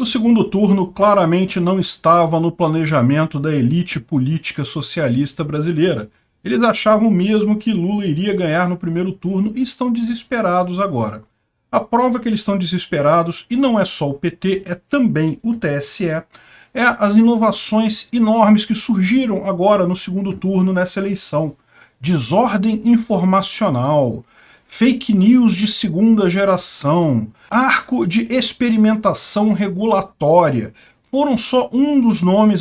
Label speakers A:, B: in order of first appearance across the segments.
A: O segundo turno claramente não estava no planejamento da elite política socialista brasileira. Eles achavam mesmo que Lula iria ganhar no primeiro turno e estão desesperados agora. A prova que eles estão desesperados, e não é só o PT, é também o TSE, é as inovações enormes que surgiram agora no segundo turno nessa eleição. Desordem informacional, fake news de segunda geração, arco de experimentação regulatória, foram só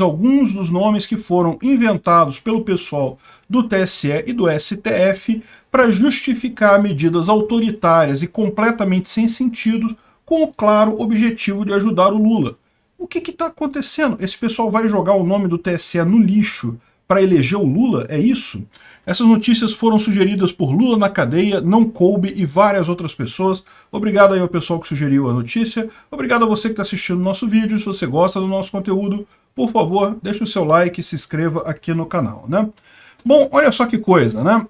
A: alguns dos nomes que foram inventados pelo pessoal do TSE e do STF para justificar medidas autoritárias e completamente sem sentido, com o claro objetivo de ajudar o Lula. O que está acontecendo? Esse pessoal vai jogar o nome do TSE no lixo para eleger o Lula? É isso? Essas notícias foram sugeridas por Lula na cadeia, Não Coube e várias outras pessoas. Obrigado aí ao pessoal que sugeriu a notícia. Obrigado a você que está assistindo o nosso vídeo. Se você gosta do nosso conteúdo, por favor, deixe o seu like e se inscreva aqui no canal, né? Bom, olha só que coisa, né?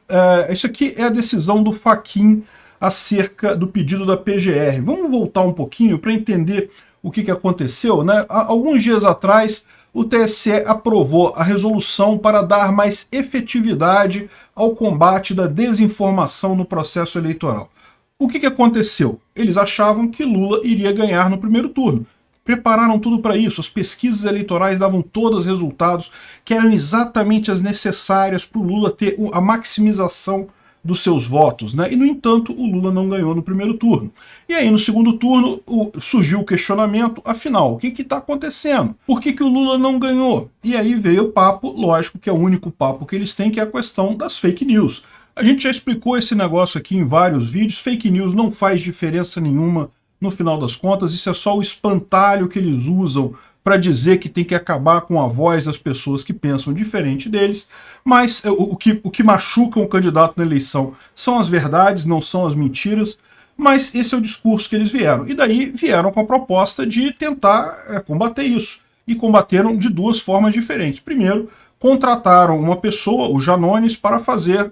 A: Isso aqui é a decisão do Fachin acerca do pedido da PGR. Vamos voltar um pouquinho para entender o que aconteceu, né? Há alguns dias atrás, o TSE aprovou a resolução para dar mais efetividade ao combate da desinformação no processo eleitoral. O que aconteceu? Eles achavam que Lula iria ganhar no primeiro turno. Prepararam tudo para isso, as pesquisas eleitorais davam todos os resultados que eram exatamente as necessárias para o Lula ter a maximização dos seus votos, né? E, no entanto, o Lula não ganhou no primeiro turno. E aí, no segundo turno, surgiu o questionamento, afinal, o que está acontecendo? Por que o Lula não ganhou? E aí veio o papo, lógico que é o único papo que eles têm, que é a questão das fake news. A gente já explicou esse negócio aqui em vários vídeos, fake news não faz diferença nenhuma no final das contas, isso é só o espantalho que eles usam para dizer que tem que acabar com a voz das pessoas que pensam diferente deles, mas o que machuca um candidato na eleição são as verdades, não são as mentiras, mas esse é o discurso que eles vieram. E daí vieram com a proposta de tentar combater isso, e combateram de duas formas diferentes. Primeiro, contrataram uma pessoa, o Janones, para fazer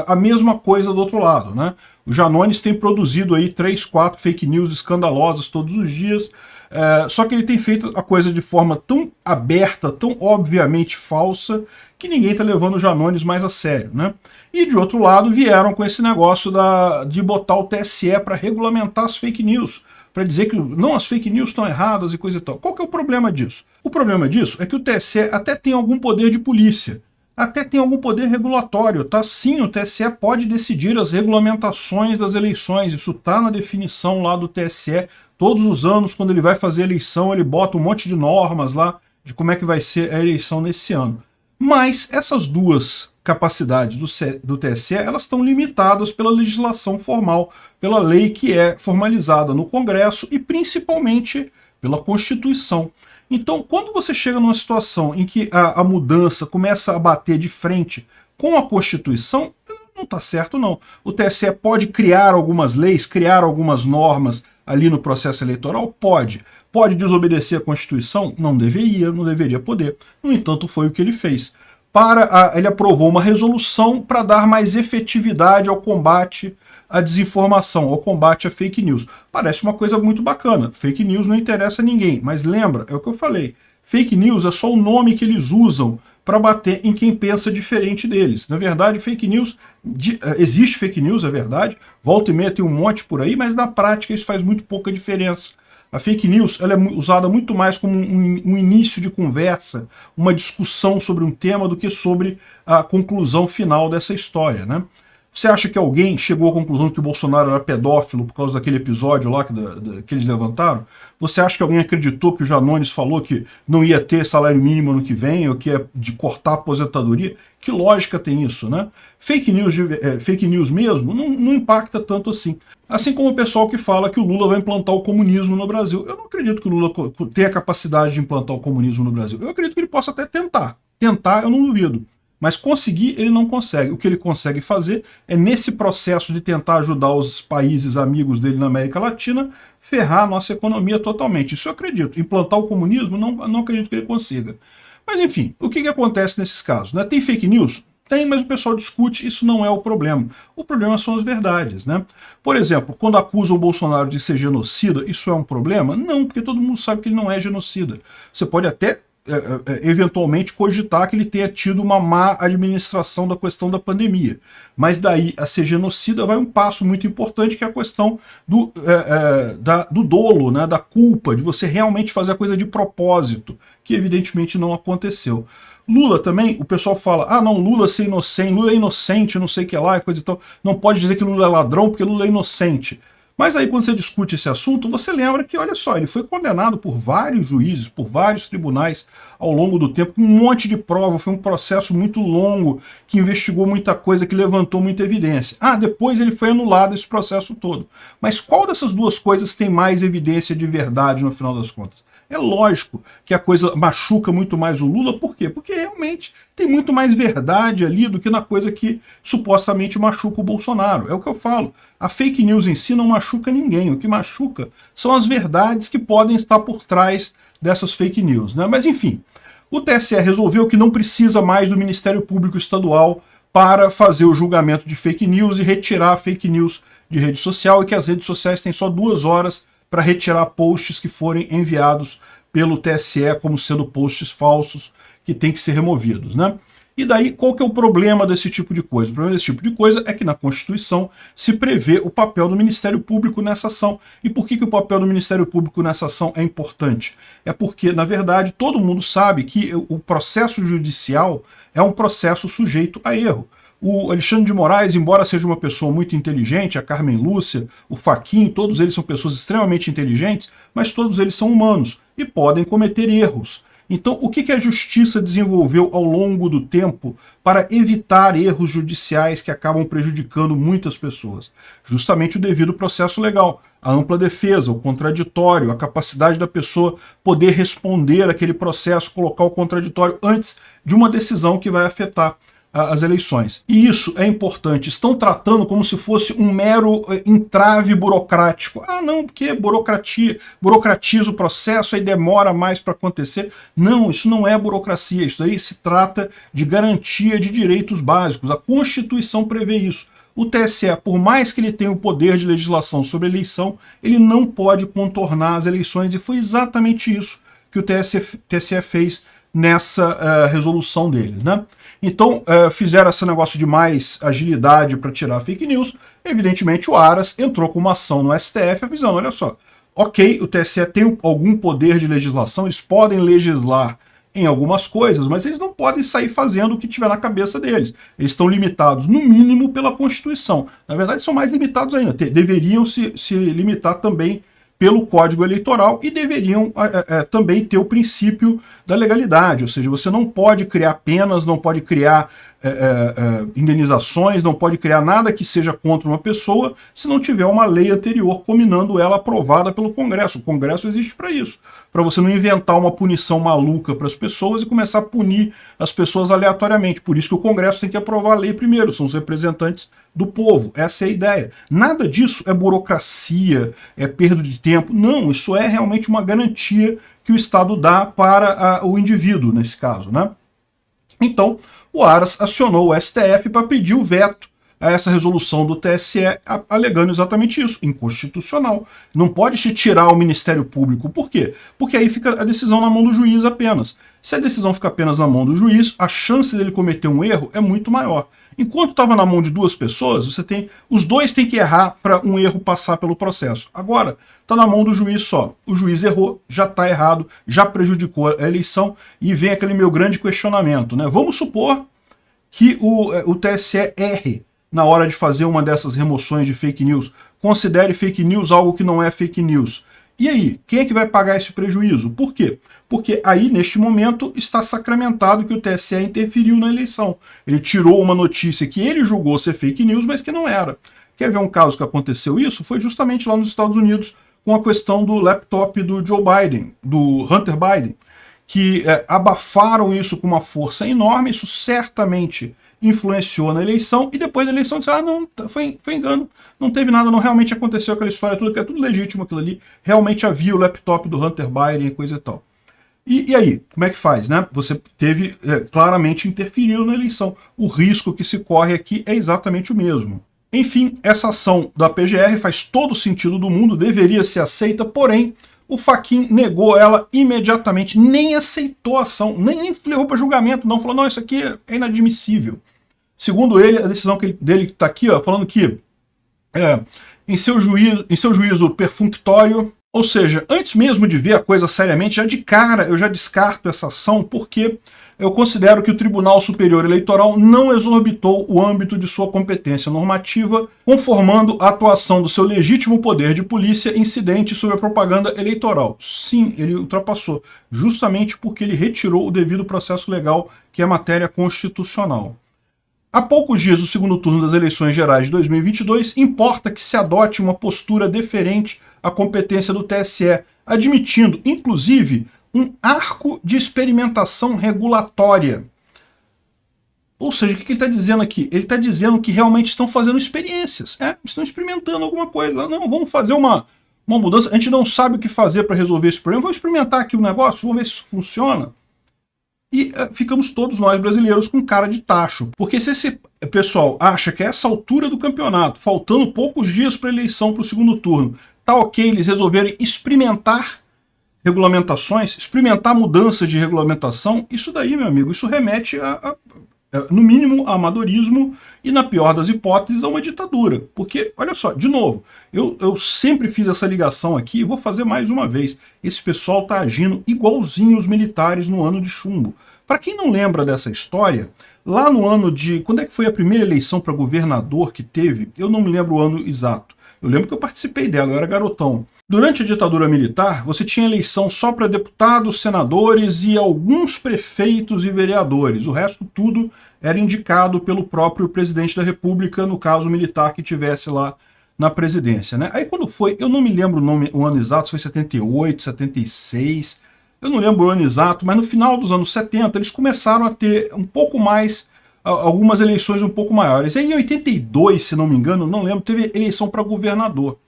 A: a mesma coisa do outro lado, né? O Janones tem produzido aí 3, 4 fake news escandalosas todos os dias, só que ele tem feito a coisa de forma tão aberta, tão obviamente falsa, que ninguém está levando o Janones mais a sério, né? E de outro lado vieram com esse negócio de botar o TSE para regulamentar as fake news, para dizer que não, as fake news estão erradas e coisa e tal. Qual que é o problema disso? O problema disso é que o TSE até tem algum poder de polícia, até tem algum poder regulatório, tá? Sim, o TSE pode decidir as regulamentações das eleições, isso tá na definição lá do TSE. Todos os anos, quando ele vai fazer a eleição, ele bota um monte de normas lá de como é que vai ser a eleição nesse ano. Mas essas duas capacidades do TSE, elas estão limitadas pela legislação formal, pela lei que é formalizada no Congresso e principalmente pela Constituição. Então, quando você chega numa situação em que a mudança começa a bater de frente com a Constituição, não está certo não. O TSE pode criar algumas leis, criar algumas normas ali no processo eleitoral? Pode. Pode desobedecer a Constituição? Não deveria poder. No entanto, foi o que ele fez. Ele aprovou uma resolução para dar mais efetividade ao combate à desinformação, ao combate à fake news. Parece uma coisa muito bacana. Fake news não interessa a ninguém, mas lembra, é o que eu falei, fake news é só o nome que eles usam para bater em quem pensa diferente deles. Na verdade, fake news, existe fake news, é verdade, volta e meia tem um monte por aí, mas na prática isso faz muito pouca diferença. A fake news ela é usada muito mais como um início de conversa, uma discussão sobre um tema, do que sobre a conclusão final dessa história, né? Você acha que alguém chegou à conclusão que o Bolsonaro era pedófilo por causa daquele episódio lá que eles levantaram? Você acha que alguém acreditou que o Janones falou que não ia ter salário mínimo ano que vem, ou que é de cortar a aposentadoria? Que lógica tem isso, né? Fake news mesmo não impacta tanto assim. Assim como o pessoal que fala que o Lula vai implantar o comunismo no Brasil. Eu não acredito que o Lula tenha a capacidade de implantar o comunismo no Brasil. Eu acredito que ele possa até tentar. Tentar, eu não duvido. Mas conseguir, ele não consegue. O que ele consegue fazer é, nesse processo de tentar ajudar os países amigos dele na América Latina, ferrar a nossa economia totalmente. Isso eu acredito. Implantar o comunismo, não acredito que ele consiga. Mas enfim, o que acontece nesses casos, né? Tem fake news? Tem, mas o pessoal discute, isso não é o problema. O problema são as verdades, né? Por exemplo, quando acusam o Bolsonaro de ser genocida, isso é um problema? Não, porque todo mundo sabe que ele não é genocida. Você pode até eventualmente cogitar que ele tenha tido uma má administração da questão da pandemia. Mas daí a ser genocida vai um passo muito importante, que é a questão do dolo, né, da culpa, de você realmente fazer a coisa de propósito, que evidentemente não aconteceu. Lula também, o pessoal fala, ah não, Lula é inocente, Lula é inocente, não sei o que lá, coisa e tal. Não pode dizer que Lula é ladrão porque Lula é inocente. Mas aí quando você discute esse assunto, você lembra que, olha só, ele foi condenado por vários juízes, por vários tribunais ao longo do tempo, com um monte de prova, foi um processo muito longo, que investigou muita coisa, que levantou muita evidência. Ah, depois ele foi anulado esse processo todo. Mas qual dessas duas coisas tem mais evidência de verdade no final das contas? É lógico que a coisa machuca muito mais o Lula, por quê? Porque realmente tem muito mais verdade ali do que na coisa que supostamente machuca o Bolsonaro. É o que eu falo. A fake news em si não machuca ninguém. O que machuca são as verdades que podem estar por trás dessas fake news, né? Mas enfim, o TSE resolveu que não precisa mais do Ministério Público Estadual para fazer o julgamento de fake news e retirar fake news de rede social, e que as redes sociais têm só 2 horas para retirar posts que forem enviados pelo TSE como sendo posts falsos que têm que ser removidos, né? E daí, qual que é o problema desse tipo de coisa? O problema desse tipo de coisa é que na Constituição se prevê o papel do Ministério Público nessa ação. E por que o papel do Ministério Público nessa ação é importante? É porque, na verdade, todo mundo sabe que o processo judicial é um processo sujeito a erro. O Alexandre de Moraes, embora seja uma pessoa muito inteligente, a Carmen Lúcia, o Fachin, todos eles são pessoas extremamente inteligentes, mas todos eles são humanos e podem cometer erros. Então, o que a justiça desenvolveu ao longo do tempo para evitar erros judiciais que acabam prejudicando muitas pessoas? Justamente o devido processo legal, a ampla defesa, o contraditório, a capacidade da pessoa poder responder aquele processo, colocar o contraditório antes de uma decisão que vai afetar as eleições. E isso é importante. Estão tratando como se fosse um mero entrave burocrático. Ah, não, porque burocratiza o processo, aí demora mais para acontecer. Não, isso não é burocracia. Isso aí se trata de garantia de direitos básicos. A Constituição prevê isso. O TSE, por mais que ele tenha o poder de legislação sobre a eleição, ele não pode contornar as eleições, e foi exatamente isso que o TSE fez nessa resolução dele, né? Então, fizeram esse negócio de mais agilidade para tirar fake news. Evidentemente, o Aras entrou com uma ação no STF avisando, olha só, ok, o TSE tem algum poder de legislação, eles podem legislar em algumas coisas, mas eles não podem sair fazendo o que tiver na cabeça deles. Eles estão limitados, no mínimo, pela Constituição. Na verdade, são mais limitados ainda. Deveriam se limitar também pelo Código Eleitoral, e deveriam também ter o princípio da legalidade, ou seja, você não pode criar penas, não pode criar indenizações, não pode criar nada que seja contra uma pessoa se não tiver uma lei anterior combinando ela aprovada pelo Congresso. O Congresso existe para isso, para você não inventar uma punição maluca para as pessoas e começar a punir as pessoas aleatoriamente. Por isso que o Congresso tem que aprovar a lei primeiro, são os representantes do povo. Essa é a ideia. Nada disso é burocracia, é perda de tempo. Não, isso é realmente uma garantia que o Estado dá para o indivíduo, nesse caso, né? Então, o Aras acionou o STF para pedir o veto a essa resolução do TSE, alegando exatamente isso, inconstitucional. Não pode se tirar o Ministério Público. Por quê? Porque aí fica a decisão na mão do juiz apenas. Se a decisão fica apenas na mão do juiz, a chance dele cometer um erro é muito maior. Enquanto estava na mão de 2 pessoas, os dois têm que errar para um erro passar pelo processo. Agora, está na mão do juiz só. O juiz errou, já está errado, já prejudicou a eleição, e vem aquele meu grande questionamento, né? Vamos supor que o TSE erre na hora de fazer uma dessas remoções de fake news, considere fake news algo que não é fake news. E aí, quem é que vai pagar esse prejuízo? Por quê? Porque aí, neste momento, está sacramentado que o TSE interferiu na eleição. Ele tirou uma notícia que ele julgou ser fake news, mas que não era. Quer ver um caso que aconteceu isso? Foi justamente lá nos Estados Unidos, com a questão do laptop do Joe Biden, do Hunter Biden, que abafaram isso com uma força enorme. Isso certamente influenciou na eleição, e depois da eleição disse, não, foi engano, não teve nada, não realmente aconteceu aquela história, tudo legítimo aquilo ali, realmente havia o laptop do Hunter Biden e coisa e tal. E aí, como é que faz, né? Você teve claramente interferido na eleição. O risco que se corre aqui é exatamente o mesmo. Enfim, essa ação da PGR faz todo o sentido do mundo, deveria ser aceita, porém, o Fachin negou ela imediatamente, nem aceitou a ação, nem levou para julgamento, não, falou, não, isso aqui é inadmissível. Segundo ele, a decisão dele está aqui, ó, falando que em seu juízo perfunctório, ou seja, antes mesmo de ver a coisa seriamente, já de cara eu já descarto essa ação, porque eu considero que o Tribunal Superior Eleitoral não exorbitou o âmbito de sua competência normativa, conformando a atuação do seu legítimo poder de polícia incidente sobre a propaganda eleitoral. Sim, ele ultrapassou, justamente porque ele retirou o devido processo legal, que é matéria constitucional. Há poucos dias do segundo turno das eleições gerais de 2022, importa que se adote uma postura deferente à competência do TSE, admitindo, inclusive, um arco de experimentação regulatória. Ou seja, o que ele está dizendo aqui? Ele está dizendo que realmente estão fazendo experiências, estão experimentando alguma coisa. Não, vamos fazer uma mudança, a gente não sabe o que fazer para resolver esse problema, vamos experimentar aqui o negócio, vamos ver se isso funciona. E ficamos todos nós brasileiros com cara de tacho. Porque se esse pessoal acha que a essa altura do campeonato, faltando poucos dias para a eleição para o segundo turno, tá ok eles resolverem experimentar regulamentações, experimentar mudanças de regulamentação, isso daí, meu amigo, isso remete no mínimo a amadorismo e, na pior das hipóteses, a uma ditadura. Porque, olha só, de novo, eu sempre fiz essa ligação aqui e vou fazer mais uma vez. Esse pessoal está agindo igualzinho os militares no ano de chumbo. Para quem não lembra dessa história, lá no ano de... Quando é que foi a primeira eleição para governador que teve? Eu não me lembro o ano exato. Eu lembro que eu participei dela, eu era garotão. Durante a ditadura militar, você tinha eleição só para deputados, senadores e alguns prefeitos e vereadores. O resto tudo era indicado pelo próprio presidente da República, no caso militar que tivesse lá na presidência, né? Aí quando foi, eu não me lembro o ano exato, se foi 78, 76, eu não lembro o ano exato, mas no final dos anos 70 eles começaram a ter um pouco mais, algumas eleições um pouco maiores. Aí em 82, se não me engano, não lembro, teve eleição para governador.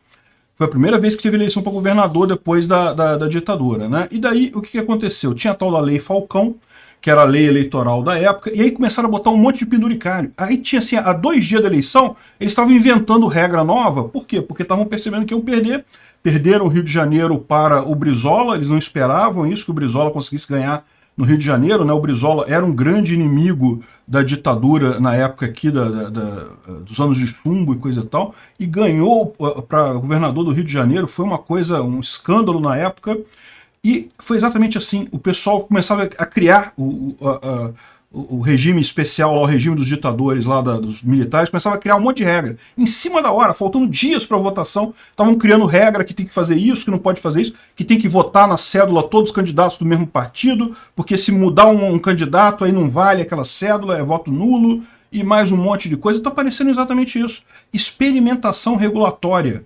A: Foi a primeira vez que teve eleição para governador depois da ditadura, né? E daí, o que aconteceu? Tinha a tal da Lei Falcão, que era a lei eleitoral da época, e aí começaram a botar um monte de penduricário. Aí tinha, assim, há 2 dias da eleição, eles estavam inventando regra nova. Por quê? Porque estavam percebendo que iam perder. Perderam o Rio de Janeiro para o Brizola, eles não esperavam isso, que o Brizola conseguisse ganhar no Rio de Janeiro, né? O Brizola era um grande inimigo da ditadura na época aqui dos anos de chumbo e coisa e tal, e ganhou para governador do Rio de Janeiro, foi uma coisa, um escândalo na época, e foi exatamente assim, o pessoal começava a criar o regime especial, lá, o regime dos ditadores, lá dos militares, começava a criar um monte de regra. Em cima da hora, faltando dias para a votação, estavam criando regra que tem que fazer isso, que não pode fazer isso, que tem que votar na cédula todos os candidatos do mesmo partido, porque se mudar um candidato, aí não vale aquela cédula, é voto nulo, e mais um monte de coisa. Está parecendo exatamente isso. Experimentação regulatória.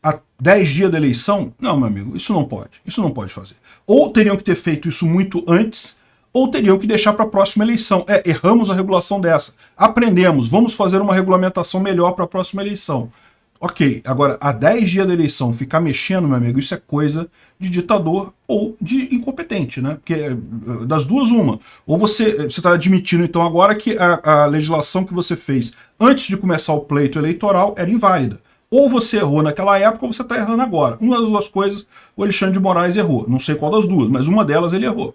A: A 10 dias da eleição? Não, meu amigo, isso não pode fazer. Ou teriam que ter feito isso muito antes, ou teriam que deixar para a próxima eleição. Erramos a regulação dessa. Aprendemos, vamos fazer uma regulamentação melhor para a próxima eleição. Ok, agora, a 10 dias da eleição, ficar mexendo, meu amigo, isso é coisa de ditador ou de incompetente, né? Porque das duas, uma. Ou você está admitindo, então, agora que a legislação que você fez antes de começar o pleito eleitoral era inválida. Ou você errou naquela época, ou você está errando agora. Uma das duas coisas, o Alexandre de Moraes errou. Não sei qual das duas, mas uma delas ele errou.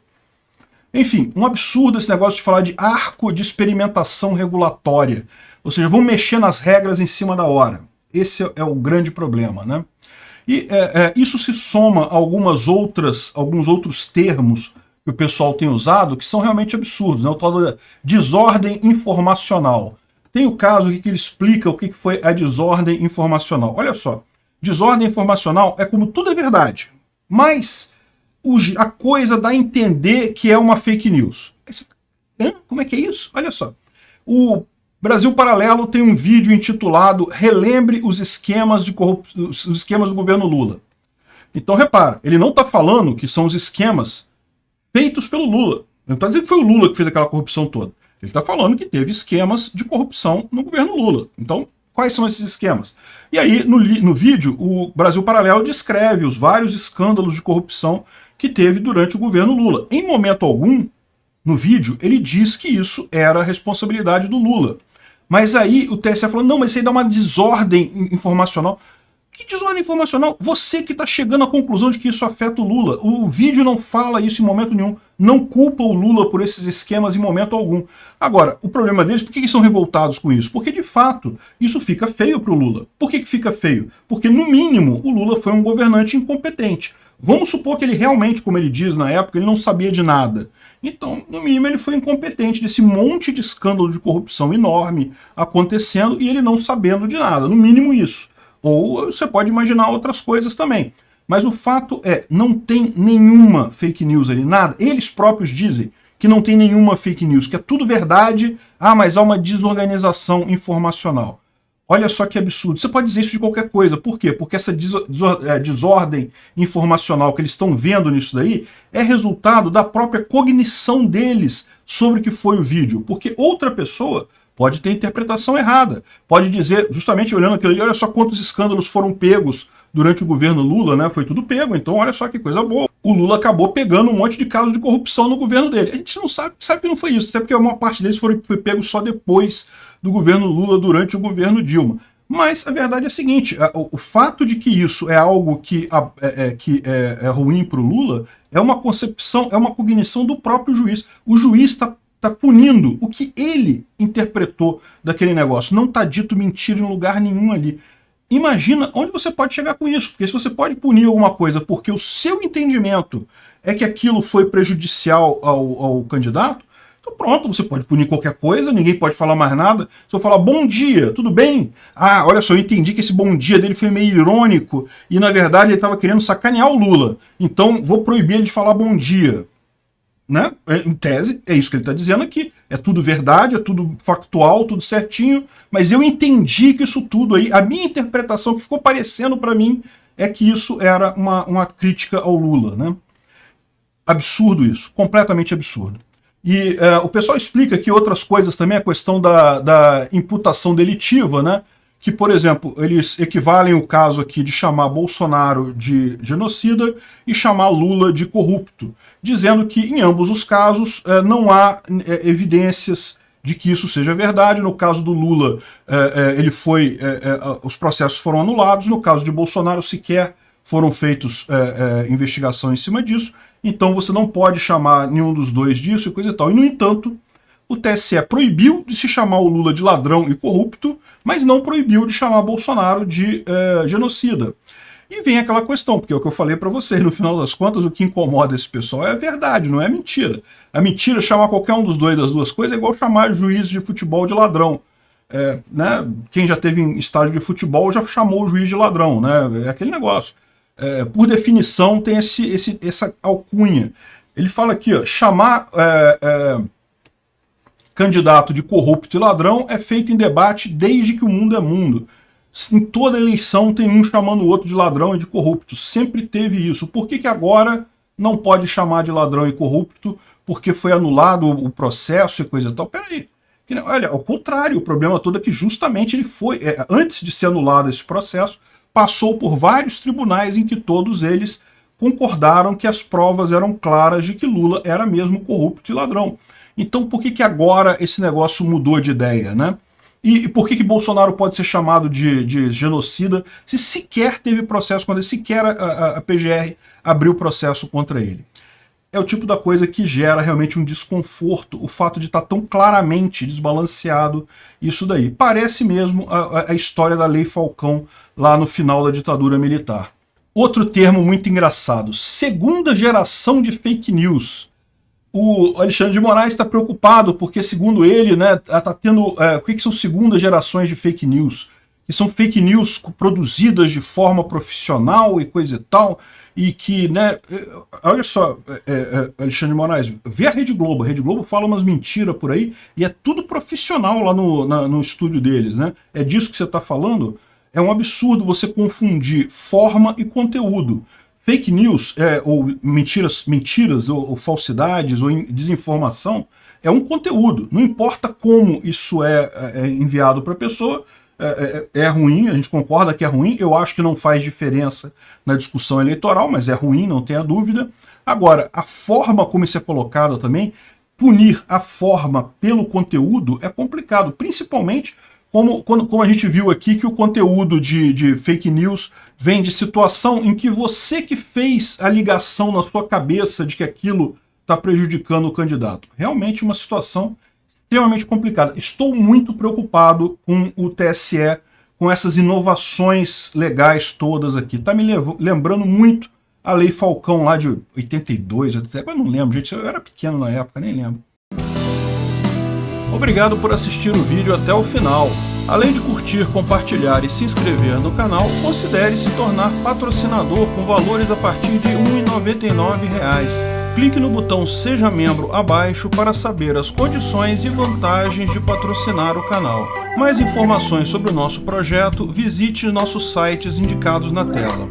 A: Enfim, um absurdo esse negócio de falar de arco de experimentação regulatória. Ou seja, vão mexer nas regras em cima da hora. Esse é o grande problema, né? E isso se soma a alguns outros termos que o pessoal tem usado que são realmente absurdos, né? O tal da desordem informacional. Tem o caso aqui que ele explica o que foi a desordem informacional. Olha só, desordem informacional é como tudo é verdade, mas a coisa dá a entender que é uma fake news. Como é que é isso? Olha só. O Brasil Paralelo tem um vídeo intitulado Relembre os esquemas os esquemas do governo Lula. Então repara, ele não está falando que são os esquemas feitos pelo Lula. Ele não está dizendo que foi o Lula que fez aquela corrupção toda. Ele está falando que teve esquemas de corrupção no governo Lula. Então, quais são esses esquemas? E aí, no vídeo, o Brasil Paralelo descreve os vários escândalos de corrupção que teve durante o governo Lula. Em momento algum, no vídeo, ele diz que isso era responsabilidade do Lula. Mas aí o TSE falou, não, mas isso aí dá uma desordem informacional. Que desordem informacional? Você que está chegando à conclusão de que isso afeta o Lula. O vídeo não fala isso em momento nenhum. Não culpa o Lula por esses esquemas em momento algum. Agora, o problema deles, por que eles são revoltados com isso? Porque, de fato, isso fica feio para o Lula. Por que fica feio? Porque, no mínimo, o Lula foi um governante incompetente. Vamos supor que ele realmente, como ele diz na época, ele não sabia de nada. Então, no mínimo, ele foi incompetente desse monte de escândalo de corrupção enorme acontecendo e ele não sabendo de nada. No mínimo isso. Ou você pode imaginar outras coisas também. Mas o fato é, não tem nenhuma fake news ali, nada. Eles próprios dizem que não tem nenhuma fake news, que é tudo verdade, mas há uma desorganização informacional. Olha só que absurdo. Você pode dizer isso de qualquer coisa. Por quê? Porque essa desordem informacional que eles estão vendo nisso daí é resultado da própria cognição deles sobre o que foi o vídeo. Porque outra pessoa pode ter interpretação errada. Pode dizer, justamente olhando aquilo ali, olha só quantos escândalos foram pegos durante o governo Lula, né? Foi tudo pego, então olha só que coisa boa. O Lula acabou pegando um monte de casos de corrupção no governo dele. A gente não sabe que não foi isso, até porque a maior parte deles foi pego só depois do governo Lula, durante o governo Dilma. Mas a verdade é a seguinte, o fato de que isso é algo que é ruim para o Lula é uma concepção, é uma cognição do próprio juiz. O juiz está punindo o que ele interpretou daquele negócio. Não está dito mentira em lugar nenhum ali. Imagina onde você pode chegar com isso, porque se você pode punir alguma coisa porque o seu entendimento é que aquilo foi prejudicial ao candidato, então pronto, você pode punir qualquer coisa, ninguém pode falar mais nada. Se eu falar bom dia, tudo bem? Olha só, eu entendi que esse bom dia dele foi meio irônico e na verdade ele estava querendo sacanear o Lula, então vou proibir ele de falar bom dia. Né? Em tese, é isso que ele está dizendo aqui. É tudo verdade, é tudo factual, tudo certinho, mas eu entendi que isso tudo aí, a minha interpretação que ficou parecendo para mim é que isso era uma crítica ao Lula. Né? Absurdo isso, completamente absurdo. E o pessoal explica que outras coisas também, a questão da imputação delitiva, né? Que, por exemplo, eles equivalem o caso aqui de chamar Bolsonaro de genocida e chamar Lula de corrupto, dizendo que em ambos os casos não há evidências de que isso seja verdade. No caso do Lula, os processos foram anulados, no caso de Bolsonaro sequer foram feitos investigação em cima disso, então você não pode chamar nenhum dos dois disso e coisa e tal. E, no entanto, o TSE proibiu de se chamar o Lula de ladrão e corrupto, mas não proibiu de chamar Bolsonaro de genocida. E vem aquela questão, porque é o que eu falei para vocês, no final das contas, o que incomoda esse pessoal é a verdade, não é a mentira. A mentira, chamar qualquer um dos dois das duas coisas, é igual chamar juiz de futebol de ladrão. Né? Quem já teve em estádio de futebol já chamou o juiz de ladrão, né? É aquele negócio. Por definição, tem essa alcunha. Ele fala aqui, ó, chamar candidato de corrupto e ladrão é feito em debate desde que o mundo é mundo. Em toda eleição tem um chamando o outro de ladrão e de corrupto. Sempre teve isso. Por que agora não pode chamar de ladrão e corrupto? Porque foi anulado o processo e coisa e tal. Peraí. Olha, ao contrário, o problema todo é que justamente ele foi, antes de ser anulado esse processo, passou por vários tribunais em que todos eles concordaram que as provas eram claras de que Lula era mesmo corrupto e ladrão. Então por que agora esse negócio mudou de ideia, né? E por que Bolsonaro pode ser chamado de genocida se sequer teve processo contra ele, sequer a PGR abriu processo contra ele? É o tipo da coisa que gera realmente um desconforto, o fato de estar tão claramente desbalanceado isso daí. Parece mesmo a história da Lei Falcão lá no final da ditadura militar. Outro termo muito engraçado, segunda geração de fake news. O Alexandre de Moraes está preocupado porque, segundo ele, né, está tendo... o que são segundas gerações de fake news? Que são fake news produzidas de forma profissional e coisa e tal, e que, né, olha só, Alexandre de Moraes, vê a Rede Globo fala umas mentiras por aí, e é tudo profissional lá no estúdio deles, né? É disso que você está falando? É um absurdo você confundir forma e conteúdo. Fake news, ou mentiras ou falsidades, ou desinformação, é um conteúdo. Não importa como isso é enviado para a pessoa, é ruim, a gente concorda que é ruim, eu acho que não faz diferença na discussão eleitoral, mas é ruim, não tenha dúvida. Agora, a forma como isso é colocado também, punir a forma pelo conteúdo é complicado, principalmente como a gente viu aqui que o conteúdo de fake news vem de situação em que você que fez a ligação na sua cabeça de que aquilo está prejudicando o candidato. Realmente uma situação extremamente complicada. Estou muito preocupado com o TSE, com essas inovações legais todas aqui. Está me lembrando muito a Lei Falcão lá de 82, eu não lembro, gente, eu era pequeno na época, nem lembro. Obrigado por assistir o vídeo até o final. Além de curtir, compartilhar e se inscrever no canal, considere se tornar patrocinador com valores a partir de R$ 1,99. Clique no botão Seja Membro abaixo para saber as condições e vantagens de patrocinar o canal. Mais informações sobre o nosso projeto, visite nossos sites indicados na tela.